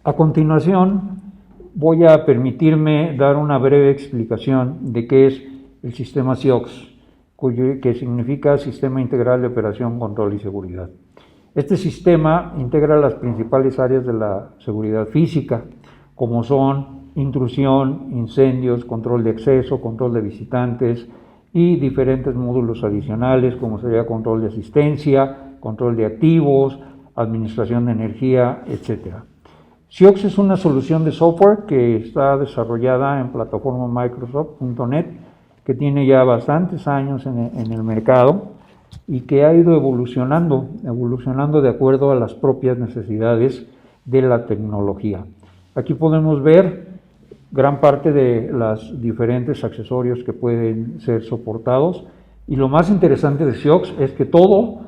A continuación, voy a permitirme dar una breve explicación de qué es el sistema SIOX, que significa Sistema Integral de Operación, Control y Seguridad. Este sistema integra las principales áreas de la seguridad física, como son intrusión, incendios, control de acceso, control de visitantes y diferentes módulos adicionales, como sería control de asistencia, control de activos, administración de energía, etc. SIOX es una solución de software que está desarrollada en plataforma Microsoft.net, que tiene ya bastantes años en el mercado y que ha ido evolucionando de acuerdo a las propias necesidades de la tecnología. Aquí podemos ver gran parte de los diferentes accesorios que pueden ser soportados, y lo más interesante de SIOX es que todo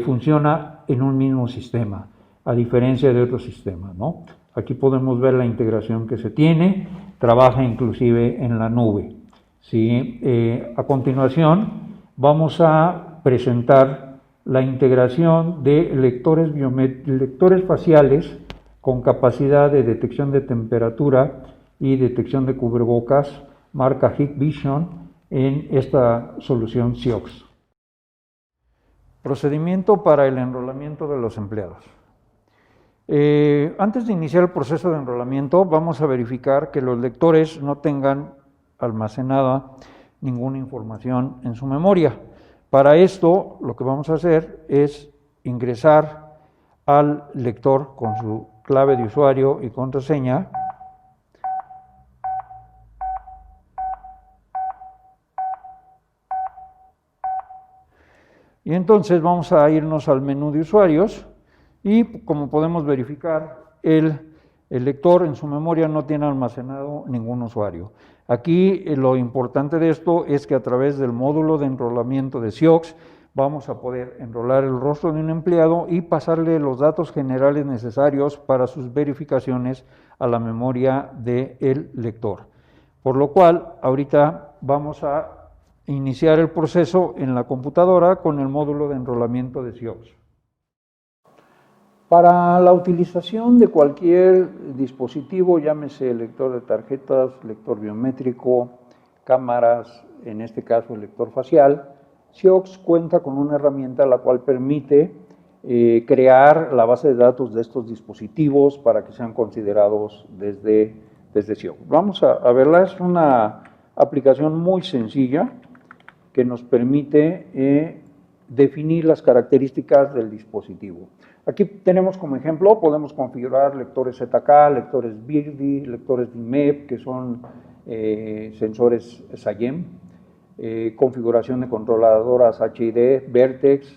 funciona en un mismo sistema, a diferencia de otros sistemas, ¿no? Aquí podemos ver la integración que se tiene, trabaja inclusive en la nube, ¿sí? A continuación vamos a presentar la integración de lectores faciales con capacidad de detección de temperatura y detección de cubrebocas, marca Hikvision, en esta solución SIOX. Procedimiento para el enrolamiento de los empleados. Antes de iniciar el proceso de enrolamiento, vamos a verificar que los lectores no tengan almacenada ninguna información en su memoria. Para esto, lo que vamos a hacer es ingresar al lector con su clave de usuario y contraseña. Y entonces vamos a irnos al menú de usuarios y, como podemos verificar, el lector en su memoria no tiene almacenado ningún usuario. Aquí lo importante de esto es que a través del módulo de enrolamiento de SIOX vamos a poder enrolar el rostro de un empleado y pasarle los datos generales necesarios para sus verificaciones a la memoria del lector. Por lo cual, ahorita vamos a iniciar el proceso en la computadora con el módulo de enrolamiento de SIOX. Para la utilización de cualquier dispositivo, llámese lector de tarjetas, lector biométrico, cámaras, en este caso el lector facial, SIOX cuenta con una herramienta la cual permite crear la base de datos de estos dispositivos para que sean considerados desde SIOX. Vamos a verla, es una aplicación muy sencilla que nos permite definir las características del dispositivo. Aquí tenemos como ejemplo, podemos configurar lectores ZK, lectores BIRDI, lectores DIMEP, que son sensores SAGEM, configuración de controladoras HID, Vertex,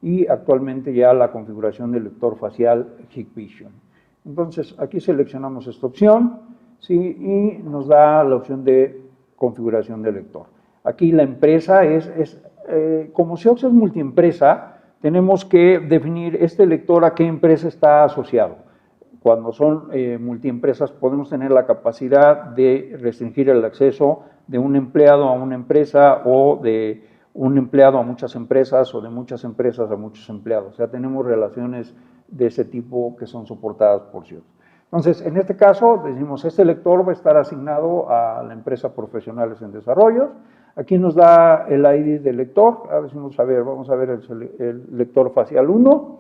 y actualmente ya la configuración del lector facial Hikvision. Entonces, aquí seleccionamos esta opción, ¿sí? Y nos da la opción de configuración del lector. Aquí la empresa como SIOX es multiempresa, tenemos que definir este lector a qué empresa está asociado. Cuando son multiempresas podemos tener la capacidad de restringir el acceso de un empleado a una empresa, o de un empleado a muchas empresas, o de muchas empresas a muchos empleados. O sea, tenemos relaciones de ese tipo que son soportadas por SIOX. Entonces, en este caso, decimos, este lector va a estar asignado a la empresa Profesionales en Desarrollo. Aquí nos da el ID del lector. Ahora decimos, vamos a ver el lector facial 1.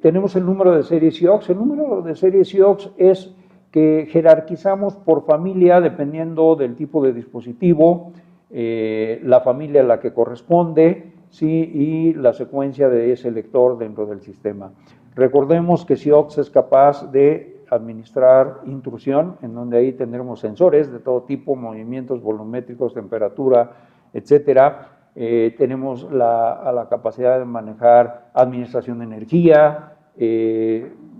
Tenemos el número de serie SIOX. El número de serie SIOX es que jerarquizamos por familia, dependiendo del tipo de dispositivo, la familia a la que corresponde, ¿sí? Y la secuencia de ese lector dentro del sistema. Recordemos que SIOX es capaz de administrar intrusión, en donde ahí tendremos sensores de todo tipo, movimientos volumétricos, temperatura, etcétera. Tenemos la capacidad de manejar administración de energía,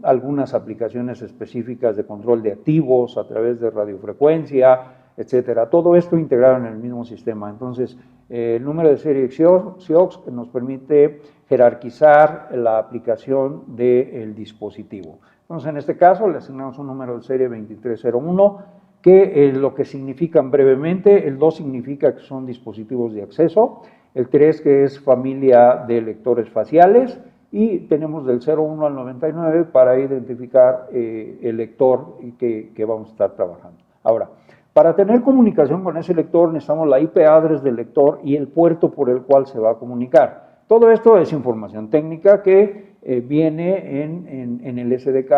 algunas aplicaciones específicas de control de activos a través de radiofrecuencia, etcétera. Todo esto integrado en el mismo sistema. Entonces, el número de serie SIOX nos permite jerarquizar la aplicación del dispositivo. Entonces, en este caso, le asignamos un número de serie 2301, que lo que significan brevemente, el 2 significa que son dispositivos de acceso, el 3 que es familia de lectores faciales, y tenemos del 01 al 99 para identificar el lector que vamos a estar trabajando. Ahora, para tener comunicación con ese lector necesitamos la IP address del lector y el puerto por el cual se va a comunicar. Todo esto es información técnica que viene en el SDK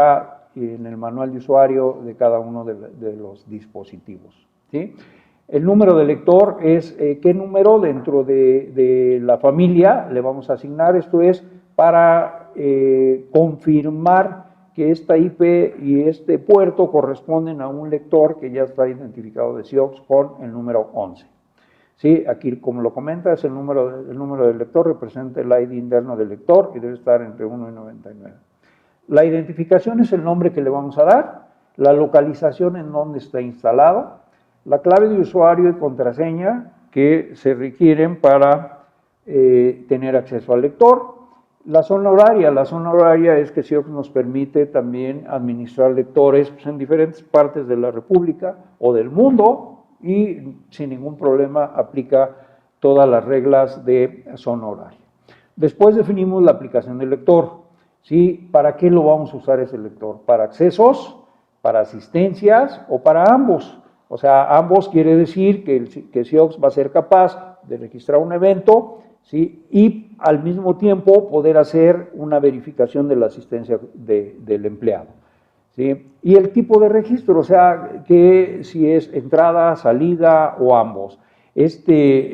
y en el manual de usuario de cada uno de los dispositivos, ¿sí? El número de lector es qué número dentro de la familia le vamos a asignar. Esto es para confirmar que esta IP y este puerto corresponden a un lector que ya está identificado de SIOX con el número 11. Sí, aquí como lo comenta, es el número del lector, representa el ID interno del lector y debe estar entre 1 y 99. La identificación es el nombre que le vamos a dar, la localización en donde está instalado, la clave de usuario y contraseña que se requieren para tener acceso al lector. La zona horaria es que SIOX nos permite también administrar lectores pues, en diferentes partes de la República o del mundo y sin ningún problema aplica todas las reglas de zona horaria. Después definimos la aplicación del lector. ¿Sí? ¿Para qué lo vamos a usar ese lector? ¿Para accesos, para asistencias o para ambos? O sea, ambos quiere decir que SIOX va a ser capaz de registrar un evento, ¿sí? Y al mismo tiempo poder hacer una verificación de la asistencia del empleado, ¿sí? Y el tipo de registro, o sea, que si es entrada, salida o ambos. Este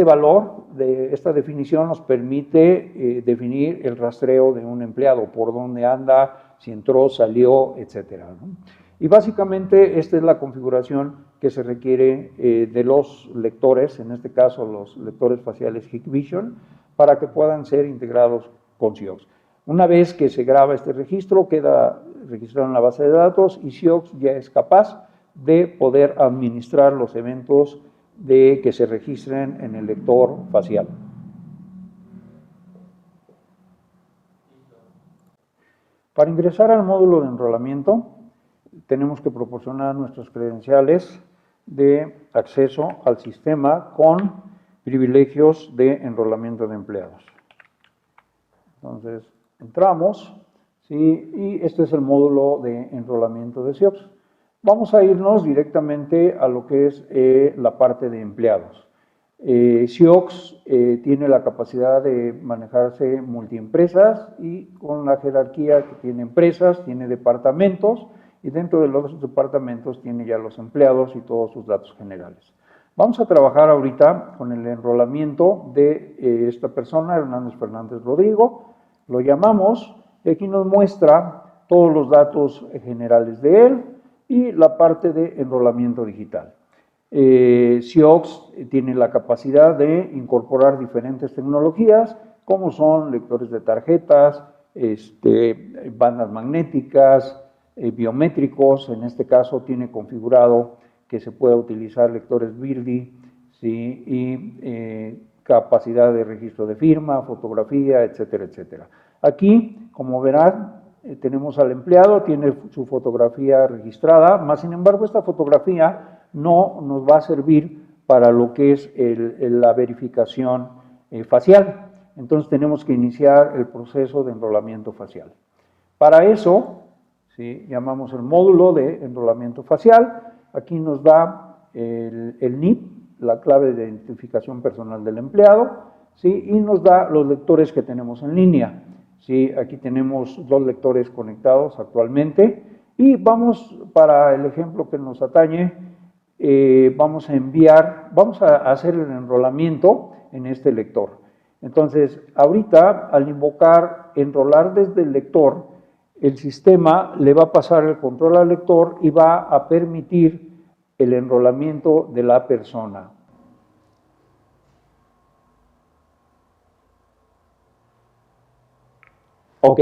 valor de esta definición nos permite definir el rastreo de un empleado, por dónde anda, si entró, salió, etcétera, ¿no? Y básicamente esta es la configuración que se requiere de los lectores, en este caso los lectores faciales Hikvision, para que puedan ser integrados con SIOX. Una vez que se graba este registro, queda registrado en la base de datos y SIOX ya es capaz de poder administrar los eventos que se registren en el lector facial. Para ingresar al módulo de enrolamiento, tenemos que proporcionar nuestras credenciales de acceso al sistema con privilegios de enrolamiento de empleados. Entonces, entramos, ¿sí? Y este es el módulo de enrolamiento de SIOX. Vamos a irnos directamente a lo que es la parte de empleados. SIOX tiene la capacidad de manejarse multiempresas y con la jerarquía que tiene empresas, tiene departamentos y dentro de los departamentos tiene ya los empleados y todos sus datos generales. Vamos a trabajar ahorita con el enrolamiento de esta persona, Hernández Fernández Rodrigo. Lo llamamos y aquí nos muestra todos los datos generales de él y la parte de enrolamiento digital. SIOX tiene la capacidad de incorporar diferentes tecnologías, como son lectores de tarjetas, bandas magnéticas, biométricos. En este caso tiene configurado que se pueda utilizar lectores BIRDI, ¿sí? Y capacidad de registro de firma, fotografía, etcétera, etcétera. Aquí, como verán, tenemos al empleado, tiene su fotografía registrada, más sin embargo esta fotografía no nos va a servir para lo que es la verificación facial. Entonces tenemos que iniciar el proceso de enrolamiento facial. Para eso, ¿sí? Llamamos el módulo de enrolamiento facial. Aquí nos da el NIP, la clave de identificación personal del empleado, ¿sí? Y nos da los lectores que tenemos en línea. ¿Sí? Aquí tenemos 2 lectores conectados actualmente y vamos, para el ejemplo que nos atañe, vamos a hacer el enrolamiento en este lector. Entonces, ahorita al invocar enrolar desde el lector, el sistema le va a pasar el control al lector y va a permitir el enrolamiento de la persona. ¿Ok?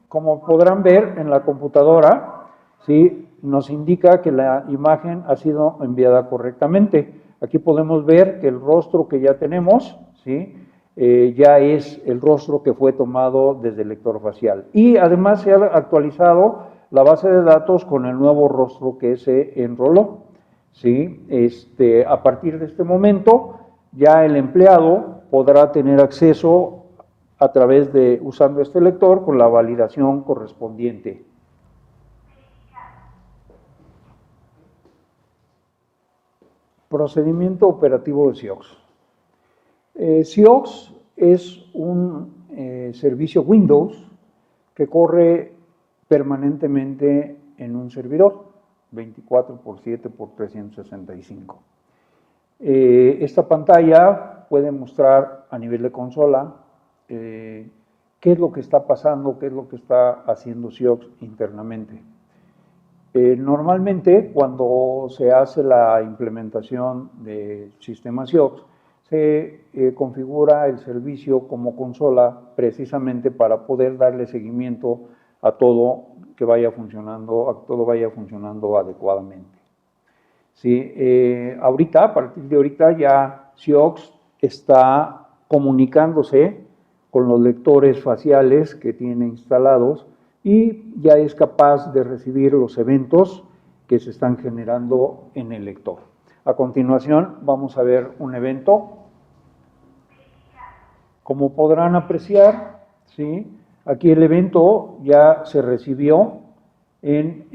Como podrán ver en la computadora, ¿sí? Nos indica que la imagen ha sido enviada correctamente. Aquí podemos ver que el rostro que ya tenemos, ¿sí? Ya es el rostro que fue tomado desde el lector facial. Y además se ha actualizado la base de datos con el nuevo rostro que se enroló, ¿sí? A partir de este momento, ya el empleado podrá tener acceso a través de, usando este lector, con la validación correspondiente. Procedimiento operativo de SIOX. SIOX es un servicio Windows que corre permanentemente en un servidor, 24/7/365. Esta pantalla puede mostrar a nivel de consola qué es lo que está pasando, qué es lo que está haciendo SIOX internamente. Normalmente, cuando se hace la implementación de sistema SIOX, se configura el servicio como consola precisamente para poder darle seguimiento a todo que vaya funcionando, adecuadamente. Sí, ahorita, a partir de ahorita, ya SIOX está comunicándose con los lectores faciales que tiene instalados y ya es capaz de recibir los eventos que se están generando en el lector. A continuación vamos a ver un evento. Como podrán apreciar, ¿sí? Aquí el evento ya se recibió en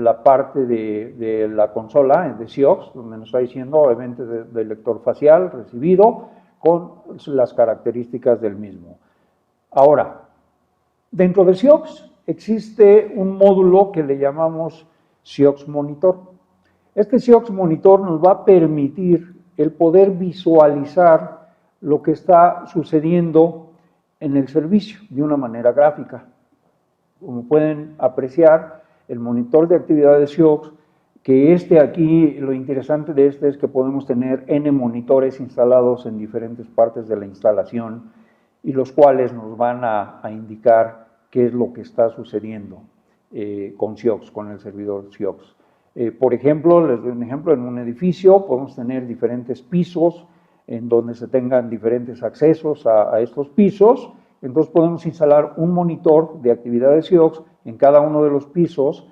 la parte de la consola de SIOX, donde nos está diciendo evento de lector facial recibido con las características del mismo. Ahora, dentro de SIOX existe un módulo que le llamamos SIOX Monitor. Este SIOX Monitor nos va a permitir el poder visualizar lo que está sucediendo en el servicio de una manera gráfica. Como pueden apreciar, el monitor de actividad de SIOX, que aquí, lo interesante de este es que podemos tener N monitores instalados en diferentes partes de la instalación y los cuales nos van a indicar qué es lo que está sucediendo con SIOX, con el servidor SIOX. Por ejemplo, les doy un ejemplo, en un edificio podemos tener diferentes pisos en donde se tengan diferentes accesos a estos pisos, entonces podemos instalar un monitor de actividad de SIOX en cada uno de los pisos,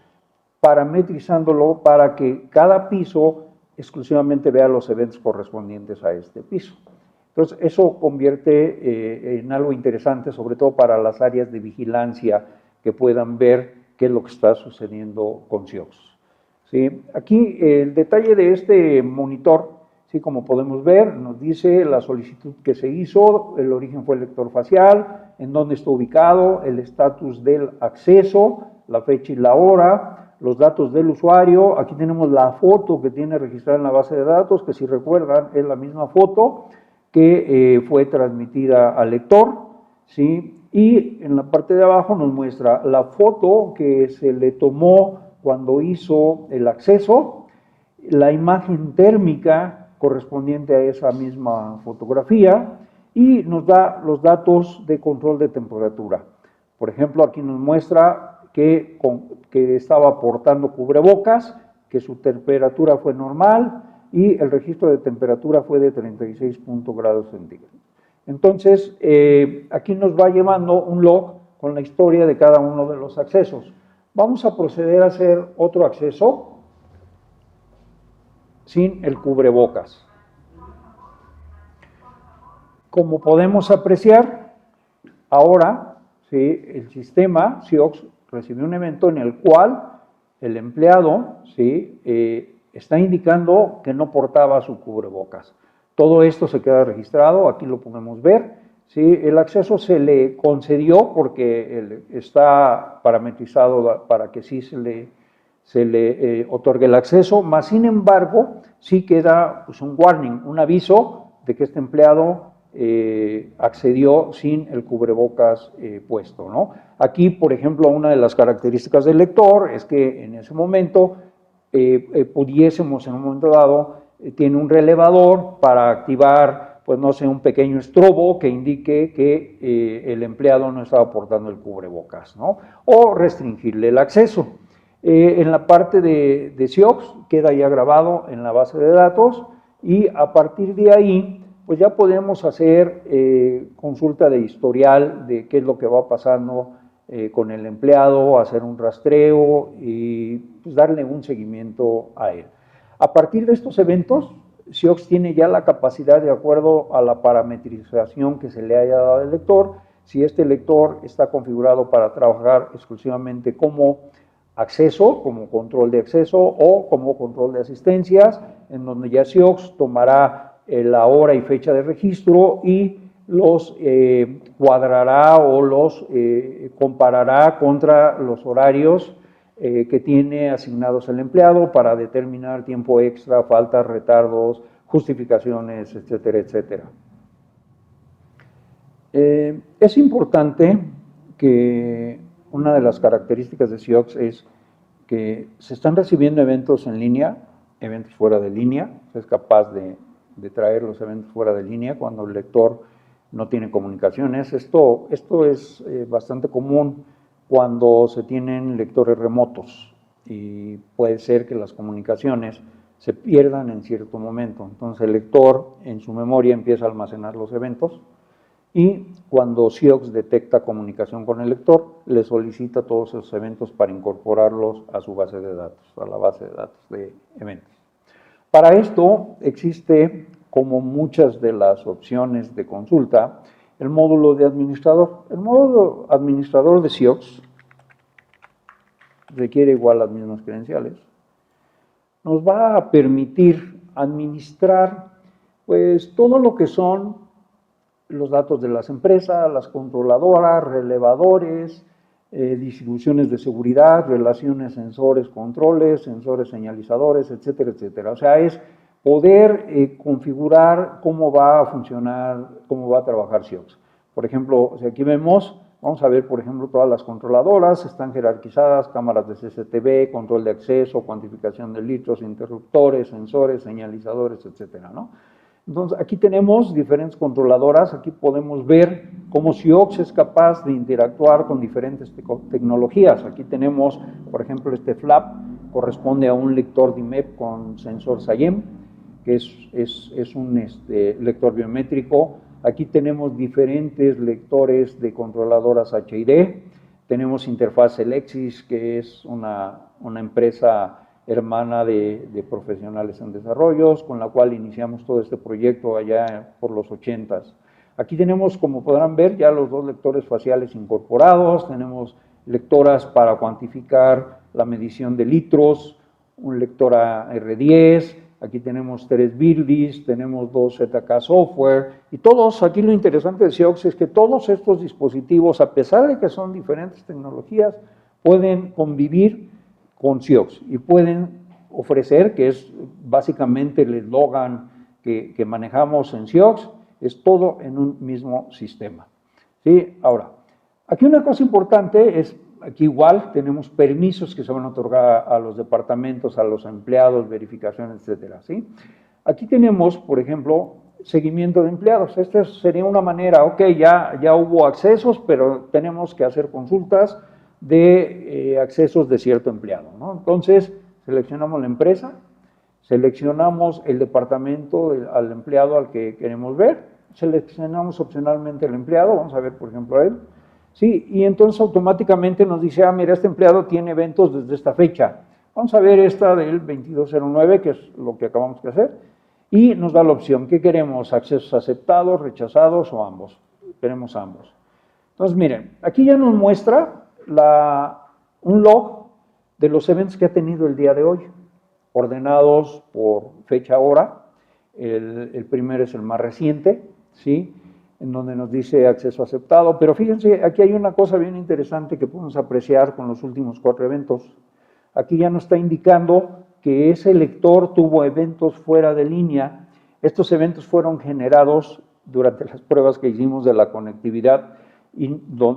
parametrizándolo para que cada piso exclusivamente vea los eventos correspondientes a este piso. Entonces, eso convierte en algo interesante, sobre todo para las áreas de vigilancia que puedan ver qué es lo que está sucediendo con SIOX. ¿Sí? Aquí el detalle de este monitor, ¿sí? Como podemos ver, nos dice la solicitud que se hizo, el origen fue el lector facial, en dónde está ubicado, el estatus del acceso, la fecha y la hora, los datos del usuario. Aquí tenemos la foto que tiene registrada en la base de datos, que si recuerdan es la misma foto que fue transmitida al lector, ¿sí? Y en la parte de abajo nos muestra la foto que se le tomó cuando hizo el acceso, la imagen térmica correspondiente a esa misma fotografía y nos da los datos de control de temperatura. Por ejemplo, aquí nos muestra que estaba portando cubrebocas, que su temperatura fue normal y el registro de temperatura fue de 36 grados centígrados. Entonces, aquí nos va llevando un log con la historia de cada uno de los accesos. Vamos a proceder a hacer otro acceso sin el cubrebocas. Como podemos apreciar, ahora ¿sí? El sistema SIOX recibió un evento en el cual el empleado ¿sí? Está indicando que no portaba su cubrebocas. Todo esto se queda registrado, aquí lo podemos ver. ¿Sí? El acceso se le concedió porque está parametrizado para que sí se le otorgue el acceso, más sin embargo, sí queda pues, un warning, un aviso de que este empleado accedió sin el cubrebocas puesto, ¿no? Aquí, por ejemplo, una de las características del lector es que en ese momento pudiésemos, en un momento dado, tiene un relevador para activar, pues no sé, un pequeño estrobo que indique que el empleado no estaba portando el cubrebocas, ¿no? O restringirle el acceso. En la parte de SIOX queda ya grabado en la base de datos y a partir de ahí pues ya podemos hacer consulta de historial de qué es lo que va pasando con el empleado, hacer un rastreo y pues, darle un seguimiento a él. A partir de estos eventos Ciox tiene ya la capacidad, de acuerdo a la parametrización que se le haya dado al lector, si este lector está configurado para trabajar exclusivamente como acceso, como control de acceso o como control de asistencias, en donde ya Ciox tomará la hora y fecha de registro y los cuadrará o los comparará contra los horarios que tiene asignados el empleado para determinar tiempo extra, faltas, retardos, justificaciones, etcétera, etcétera. Es importante que una de las características de Ciox es que se están recibiendo eventos en línea, eventos fuera de línea, es capaz de traer los eventos fuera de línea cuando el lector no tiene comunicaciones. Esto es bastante común cuando se tienen lectores remotos y puede ser que las comunicaciones se pierdan en cierto momento. Entonces el lector en su memoria empieza a almacenar los eventos y cuando Ciox detecta comunicación con el lector, le solicita todos esos eventos para incorporarlos a su base de datos, a la base de datos de eventos. Para esto existe, como muchas de las opciones de consulta, el módulo de administrador. El módulo administrador de Ciox requiere igual las mismas credenciales. Nos va a permitir administrar pues todo lo que son los datos de las empresas, las controladoras, relevadores, distribuciones de seguridad, relaciones sensores, controles, sensores señalizadores, etcétera, etcétera. O sea, es poder configurar cómo va a funcionar, cómo va a trabajar Ciox. Por ejemplo, si aquí vemos, vamos a ver, por ejemplo, todas las controladoras están jerarquizadas, cámaras de CCTV, control de acceso, cuantificación de litros, interruptores, sensores, señalizadores, etcétera, ¿no? Entonces, aquí tenemos diferentes controladoras, aquí podemos ver cómo Ciox es capaz de interactuar con diferentes tecnologías. Aquí tenemos, por ejemplo, este flap corresponde a un lector DIMEP con sensor SAIEM, que es un lector biométrico. Aquí tenemos diferentes lectores de controladoras HID, tenemos interfaz Elexis, que es una empresa hermana de profesionales en desarrollos, con la cual iniciamos todo este proyecto allá por los 80s. Aquí tenemos, como podrán ver, ya los dos lectores faciales incorporados, tenemos lectoras para cuantificar la medición de litros, un lector R10, aquí tenemos 3 Birdis, tenemos 2 ZK Software, y todos, aquí lo interesante de Ciox es que todos estos dispositivos, a pesar de que son diferentes tecnologías, pueden convivir con Ciox y pueden ofrecer, que es básicamente el eslogan que manejamos en Ciox, es todo en un mismo sistema. ¿Sí? Ahora, aquí una cosa importante es, aquí igual tenemos permisos que se van a otorgar a los departamentos, a los empleados, verificación, etcétera, ¿sí? Aquí tenemos, por ejemplo, seguimiento de empleados. Esta sería una manera, ok, ya hubo accesos, pero tenemos que hacer consultas de accesos de cierto empleado, ¿no? Entonces, seleccionamos la empresa, seleccionamos el departamento al empleado al que queremos ver, seleccionamos opcionalmente el empleado, vamos a ver, por ejemplo, a él, sí, y entonces automáticamente nos dice, mira, este empleado tiene eventos desde esta fecha. Vamos a ver esta del 2209, que es lo que acabamos de hacer, y nos da la opción, ¿qué queremos? ¿Accesos aceptados, rechazados o ambos? Queremos ambos. Entonces, miren, aquí ya nos muestra un log de los eventos que ha tenido el día de hoy, ordenados por fecha-hora. El primero es el más reciente, ¿sí?, en donde nos dice acceso aceptado, pero fíjense, aquí hay una cosa bien interesante que podemos apreciar con los últimos 4 eventos. Aquí ya nos está indicando que ese lector tuvo eventos fuera de línea. Estos eventos fueron generados durante las pruebas que hicimos de la conectividad y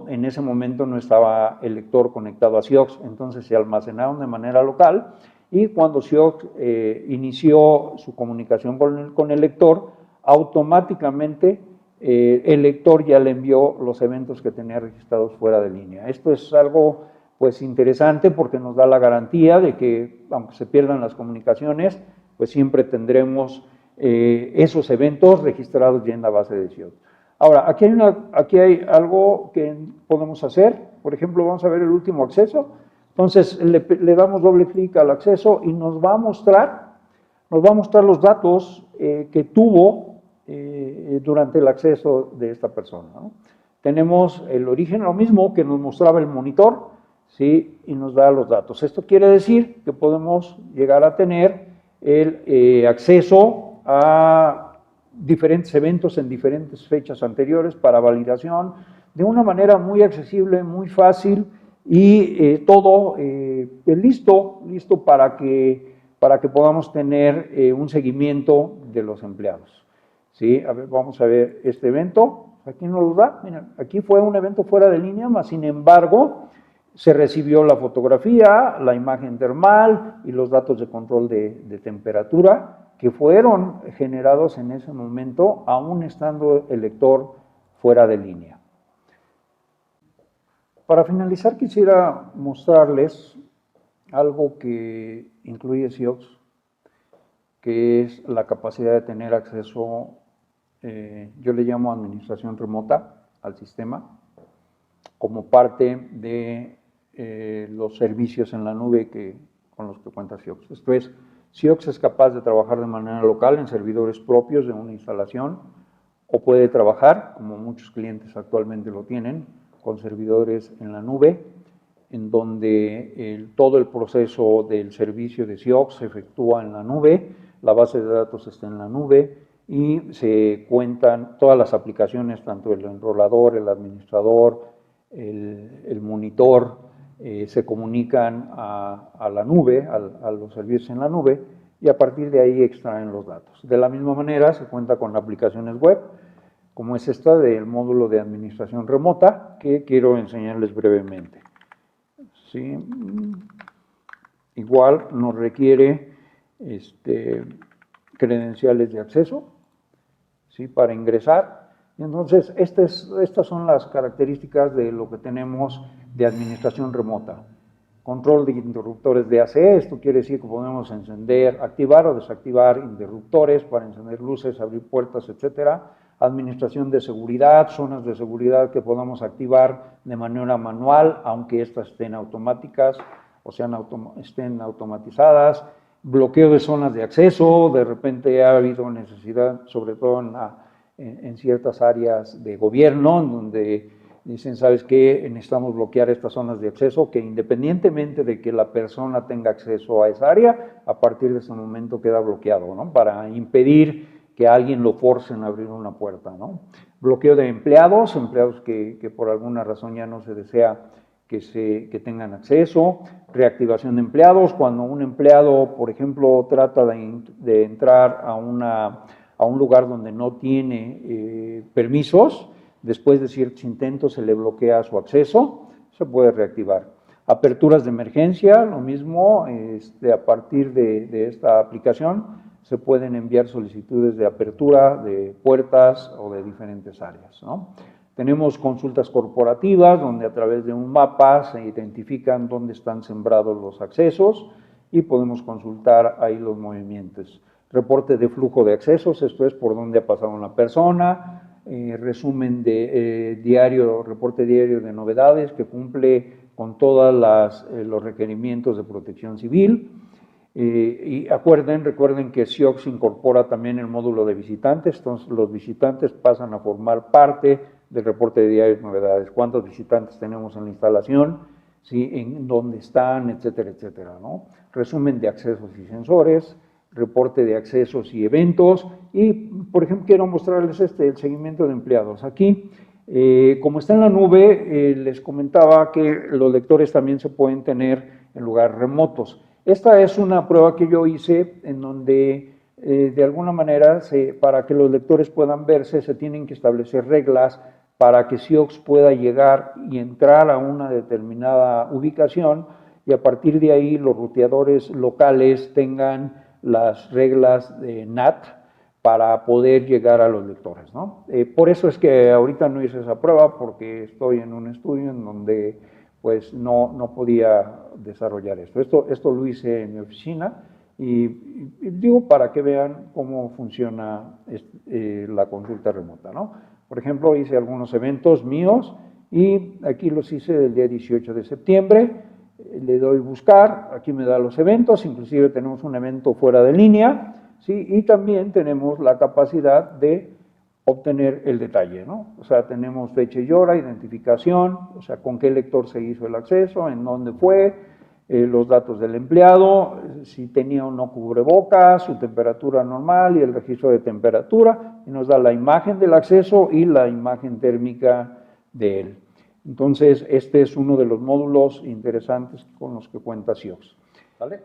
en ese momento no estaba el lector conectado a Ciox, entonces se almacenaron de manera local y cuando Ciox inició su comunicación con el lector, automáticamente el lector ya le envió los eventos que tenía registrados fuera de línea. Esto es algo pues interesante porque nos da la garantía de que aunque se pierdan las comunicaciones, pues siempre tendremos esos eventos registrados ya en la base de Ciox. Ahora, aquí hay algo que podemos hacer, por ejemplo, vamos a ver el último acceso, entonces le damos doble clic al acceso y nos va a mostrar nos va a mostrar los datos que tuvo durante el acceso de esta persona, ¿no? Tenemos el origen, lo mismo que nos mostraba el monitor, ¿sí? Y nos da los datos. Esto quiere decir que podemos llegar a tener el acceso a diferentes eventos en diferentes fechas anteriores para validación de una manera muy accesible, muy fácil y todo listo para que podamos tener un seguimiento de los empleados. ¿Sí? A ver, vamos a ver este evento. Aquí nos lo da. Miren, aquí fue un evento fuera de línea, mas sin embargo se recibió la fotografía, la imagen termal y los datos de control de temperatura que fueron generados en ese momento, aún estando el lector fuera de línea. Para finalizar, quisiera mostrarles algo que incluye SIOX, que es la capacidad de tener acceso, yo le llamo administración remota al sistema, como parte de los servicios en la nube con los que cuenta SIOX. Esto es, SIOX es capaz de trabajar de manera local en servidores propios de una instalación o puede trabajar, como muchos clientes actualmente lo tienen, con servidores en la nube, en donde todo el proceso del servicio de SIOX se efectúa en la nube, la base de datos está en la nube y se cuentan todas las aplicaciones, tanto el enrolador, el administrador, el monitor, se comunican a la nube, a los servicios en la nube, y a partir de ahí extraen los datos. De la misma manera se cuenta con aplicaciones web, como es esta del módulo de administración remota, que quiero enseñarles brevemente. ¿Sí? Igual nos requiere credenciales de acceso, ¿sí? Para ingresar. Y entonces, estas son las características de lo que tenemos de administración remota. Control de interruptores de AC, esto quiere decir que podemos encender, activar o desactivar interruptores para encender luces, abrir puertas, etcétera. Administración de seguridad, zonas de seguridad que podamos activar de manera manual, aunque estas estén automáticas o estén automatizadas. Bloqueo de zonas de acceso, de repente ha habido necesidad, sobre todo en ciertas áreas de gobierno, en donde dicen, ¿sabes qué? Necesitamos bloquear estas zonas de acceso, que independientemente de que la persona tenga acceso a esa área, a partir de ese momento queda bloqueado, ¿no? Para impedir que alguien lo forcen a abrir una puerta, ¿no? Bloqueo de empleados que por alguna razón ya no se desea que tengan acceso. Reactivación de empleados, cuando un empleado, por ejemplo, trata de entrar a un lugar donde no tiene permisos, después de ciertos intentos se le bloquea su acceso, se puede reactivar. Aperturas de emergencia, lo mismo, a partir de esta aplicación se pueden enviar solicitudes de apertura de puertas o de diferentes áreas, ¿no? Tenemos consultas corporativas, donde a través de un mapa se identifican dónde están sembrados los accesos y podemos consultar ahí los movimientos. Reporte de flujo de accesos, esto es por dónde ha pasado una persona, resumen de reporte diario de novedades que cumple con todos los requerimientos de protección civil. Y recuerden que SIOX incorpora también el módulo de visitantes, entonces los visitantes pasan a formar parte del reporte de diario de novedades, cuántos visitantes tenemos en la instalación, ¿sí? En dónde están, etcétera, etcétera, ¿no? Resumen de accesos y sensores, reporte de accesos y eventos, y por ejemplo quiero mostrarles el seguimiento de empleados. Aquí, como está en la nube, les comentaba que los lectores también se pueden tener en lugares remotos. Esta es una prueba que yo hice en donde de alguna manera para que los lectores puedan verse se tienen que establecer reglas para que SIOX pueda llegar y entrar a una determinada ubicación y a partir de ahí los ruteadores locales tengan las reglas de NAT para poder llegar a los lectores, ¿no? Por eso es que ahorita no hice esa prueba, porque estoy en un estudio en donde pues no podía desarrollar esto. Esto lo hice en mi oficina y digo para que vean cómo funciona la consulta remota, ¿no? Por ejemplo, hice algunos eventos míos y aquí los hice del día 18 de septiembre, le doy buscar, aquí me da los eventos, inclusive tenemos un evento fuera de línea, ¿sí? Y también tenemos la capacidad de obtener el detalle, ¿no? O sea, tenemos fecha y hora, identificación, o sea, con qué lector se hizo el acceso, en dónde fue, los datos del empleado, si tenía o no cubrebocas, su temperatura normal y el registro de temperatura, y nos da la imagen del acceso y la imagen térmica de él. Entonces, este es uno de los módulos interesantes con los que cuenta SIOX. ¿Vale?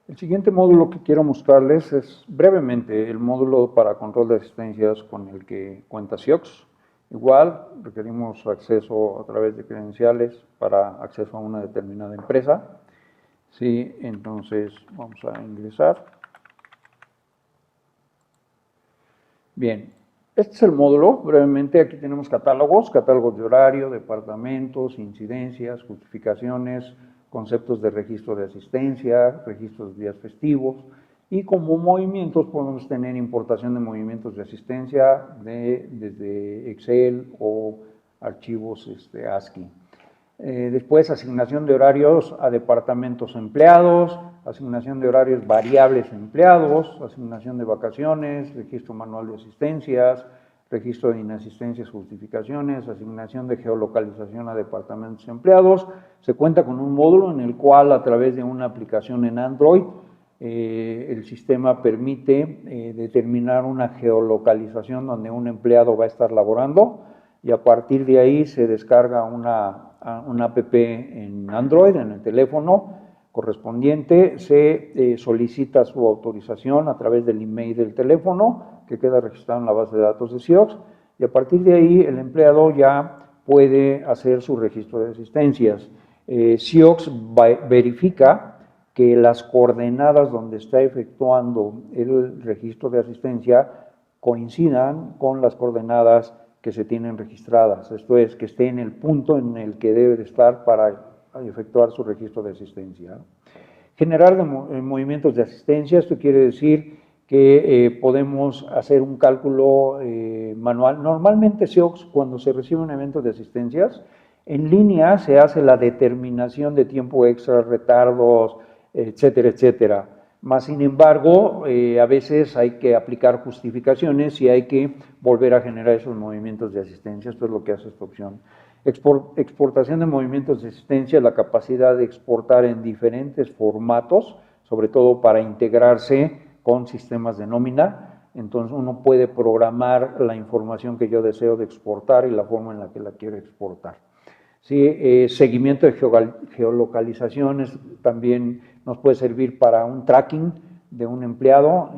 El siguiente módulo que quiero mostrarles es brevemente el módulo para control de asistencias con el que cuenta SIOX. Igual, requerimos acceso a través de credenciales para acceso a una determinada empresa. Sí, entonces vamos a ingresar. Bien, este es el módulo. Brevemente, aquí tenemos catálogos de horario, departamentos, incidencias, justificaciones, conceptos de registro de asistencia, registros de días festivos, y como movimientos podemos tener importación de movimientos de asistencia desde Excel o archivos ASCII. Después, asignación de horarios a departamentos empleados, asignación de horarios variables empleados, asignación de vacaciones, registro manual de asistencias, registro de inasistencias, justificaciones, asignación de geolocalización a departamentos empleados. Se cuenta con un módulo en el cual, a través de una aplicación en Android, el sistema permite determinar una geolocalización donde un empleado va a estar laborando, y a partir de ahí se descarga una app en Android, en el teléfono correspondiente, se solicita su autorización a través del email del teléfono, que queda registrado en la base de datos de SIOX, y a partir de ahí el empleado ya puede hacer su registro de asistencias. SIOX verifica que las coordenadas donde está efectuando el registro de asistencia coincidan con las coordenadas que se tienen registradas, esto es, que esté en el punto en el que debe de estar para efectuar su registro de asistencia. Generar movimientos de asistencia, esto quiere decir que podemos hacer un cálculo manual. Normalmente SIOX, cuando se recibe un evento de asistencias, en línea se hace la determinación de tiempo extra, retardos, etcétera, etcétera. Más sin embargo, a veces hay que aplicar justificaciones y hay que volver a generar esos movimientos de asistencia. Esto es lo que hace esta opción. Exportación de movimientos de asistencia, la capacidad de exportar en diferentes formatos, sobre todo para integrarse con sistemas de nómina. Entonces uno puede programar la información que yo deseo de exportar y la forma en la que la quiero exportar. Sí, seguimiento de geolocalizaciones también nos puede servir para un tracking de un empleado.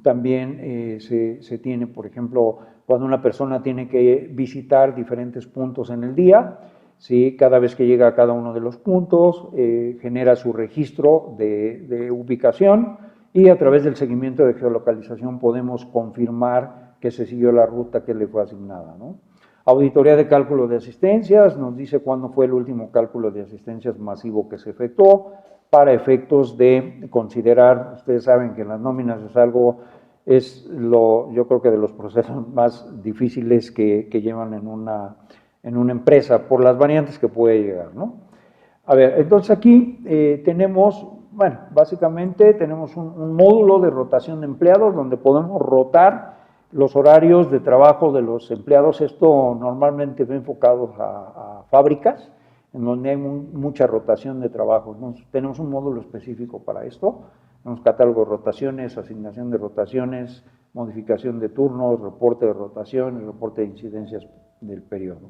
También se tiene, por ejemplo, cuando una persona tiene que visitar diferentes puntos en el día, ¿sí? Cada vez que llega a cada uno de los puntos, genera su registro de ubicación, y a través del seguimiento de geolocalización podemos confirmar que se siguió la ruta que le fue asignada, ¿no? Auditoría de cálculo de asistencias, nos dice cuándo fue el último cálculo de asistencias masivo que se efectuó, para efectos de considerar, ustedes saben que las nóminas es algo, yo creo que de los procesos más difíciles que llevan en una empresa, por las variantes que puede llegar, ¿no? A ver, entonces aquí tenemos, bueno, básicamente tenemos un módulo de rotación de empleados donde podemos rotar los horarios de trabajo de los empleados. Esto normalmente va enfocado a fábricas, en donde hay mucha rotación de trabajo. Entonces, tenemos un módulo específico para esto. Tenemos catálogo de rotaciones, asignación de rotaciones, modificación de turnos, reporte de rotación y reporte de incidencias del periodo.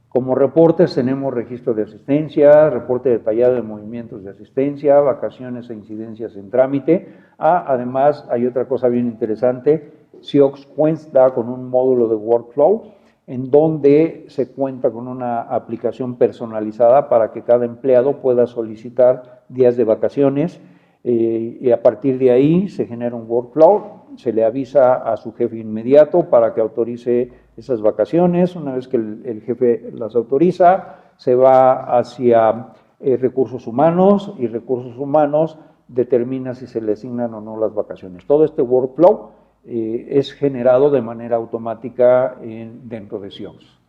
Como reportes tenemos registro de asistencia, reporte detallado de movimientos de asistencia, vacaciones e incidencias en trámite. Además, hay otra cosa bien interesante, SIOX cuenta con un módulo de workflow en donde se cuenta con una aplicación personalizada para que cada empleado pueda solicitar días de vacaciones, y a partir de ahí se genera un workflow, se le avisa a su jefe inmediato para que autorice esas vacaciones. Una vez que el jefe las autoriza, se va hacia recursos humanos, y recursos humanos determina si se le asignan o no las vacaciones. Todo este workflow es generado de manera automática dentro de SIOX.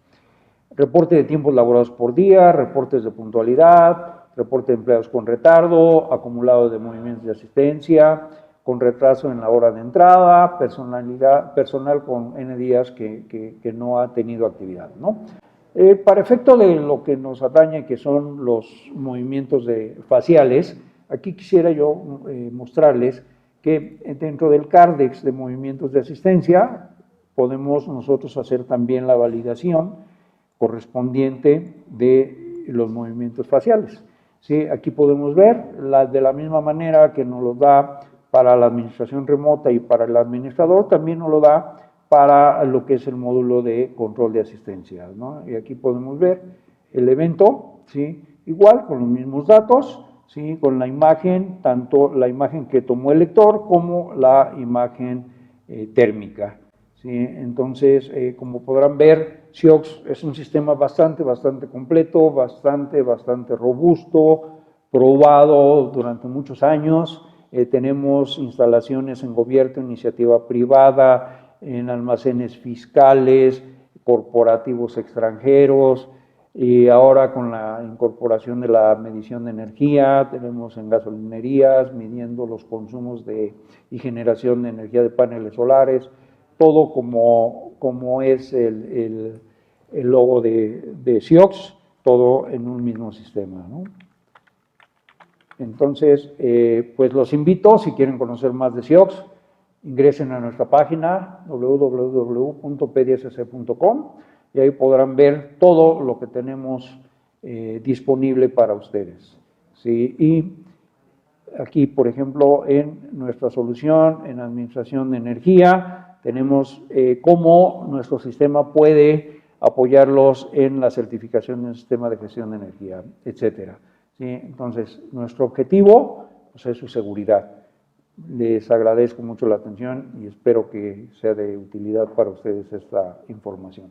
Reporte de tiempos laborados por día, reportes de puntualidad, reporte de empleados con retardo, acumulado de movimientos de asistencia, con retraso en la hora de entrada, personal con N días que no ha tenido actividad, ¿no? Para efecto de lo que nos atañe, que son los movimientos faciales, aquí quisiera yo mostrarles que dentro del CARDEX de movimientos de asistencia podemos nosotros hacer también la validación correspondiente de los movimientos faciales. ¿Sí? Aquí podemos ver de la misma manera que nos lo da para la administración remota y para el administrador, también nos lo da para lo que es el módulo de control de asistencia, ¿no? Y aquí podemos ver el evento, ¿sí? Igual con los mismos datos, ¿sí? Con la imagen, tanto la imagen que tomó el lector como la imagen térmica, ¿sí? Entonces, como podrán ver, SIOX es un sistema bastante completo, bastante robusto, probado durante muchos años. Tenemos instalaciones en gobierno, iniciativa privada, en almacenes fiscales, corporativos extranjeros, y ahora con la incorporación de la medición de energía, tenemos en gasolinerías, midiendo los consumos y generación de energía de paneles solares, todo como es el logo de SIOX, todo en un mismo sistema, ¿no? Entonces, pues los invito, si quieren conocer más de SIOX, ingresen a nuestra página www.pdsc.com y ahí podrán ver todo lo que tenemos disponible para ustedes, ¿sí? Y aquí, por ejemplo, en nuestra solución en administración de energía, tenemos cómo nuestro sistema puede apoyarlos en la certificación de un sistema de gestión de energía, etcétera. ¿Sí? Entonces, nuestro objetivo pues, es su seguridad. Les agradezco mucho la atención y espero que sea de utilidad para ustedes esta información.